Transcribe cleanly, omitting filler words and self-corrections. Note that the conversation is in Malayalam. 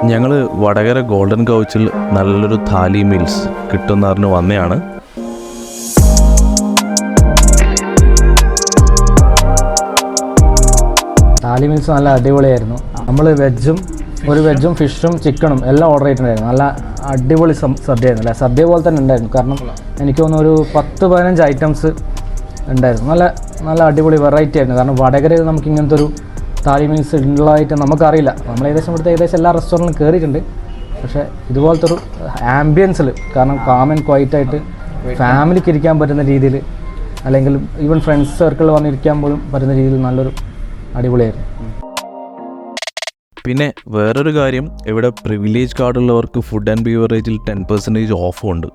ഞങ്ങൾ വടകര ഗോൾഡൻ കൗച്ചിൽ നല്ലൊരു താലി മീൽസ് കിട്ടുമെന്ന് പറഞ്ഞ് വന്നതാണ്. താലി മീൽസ് നല്ല അടിപൊളിയായിരുന്നു. നമ്മൾ ഒരു വെജും ഫിഷും ചിക്കനും എല്ലാം ഓർഡർ ചെയ്തിട്ടുണ്ടായിരുന്നു. നല്ല അടിപൊളി സദ്യയായിരുന്നു അല്ലേ, സദ്യ പോലെ തന്നെ ഉണ്ടായിരുന്നു. കാരണം എനിക്ക് തോന്നുന്നു ഒരു 10-15 ഐറ്റംസ് ഉണ്ടായിരുന്നു. നല്ല നല്ല അടിപൊളി വെറൈറ്റി ആയിരുന്നു. കാരണം വടകരയിൽ നമുക്ക് ഇങ്ങനത്തെ ഒരു താലി മീൽസ് ഉള്ളതായിട്ട് നമുക്കറിയില്ല. നമ്മൾ ഏകദേശം എല്ലാ റെസ്റ്റോറൻറ്റിലും കയറിയിട്ടുണ്ട്. പക്ഷേ ഇതുപോലത്തെ ഒരു ആംബിയൻസിൽ, കാരണം കാം ആൻഡ് ക്വൈറ്റായിട്ട് ഫാമിലിക്ക് ഇരിക്കാൻ പറ്റുന്ന രീതിയിൽ, അല്ലെങ്കിൽ ഈവൻ ഫ്രണ്ട്സ് സർക്കിളിൽ വന്നിരിക്കാൻ പോലും പറ്റുന്ന രീതിയിൽ നല്ലൊരു അടിപൊളിയായിരുന്നു. പിന്നെ വേറൊരു കാര്യം, ഇവിടെ പ്രിവിലേജ് കാർഡുള്ളവർക്ക് ഫുഡ് ആൻഡ് ബീവറേജിൽ 10% ഓഫും ഉണ്ട്.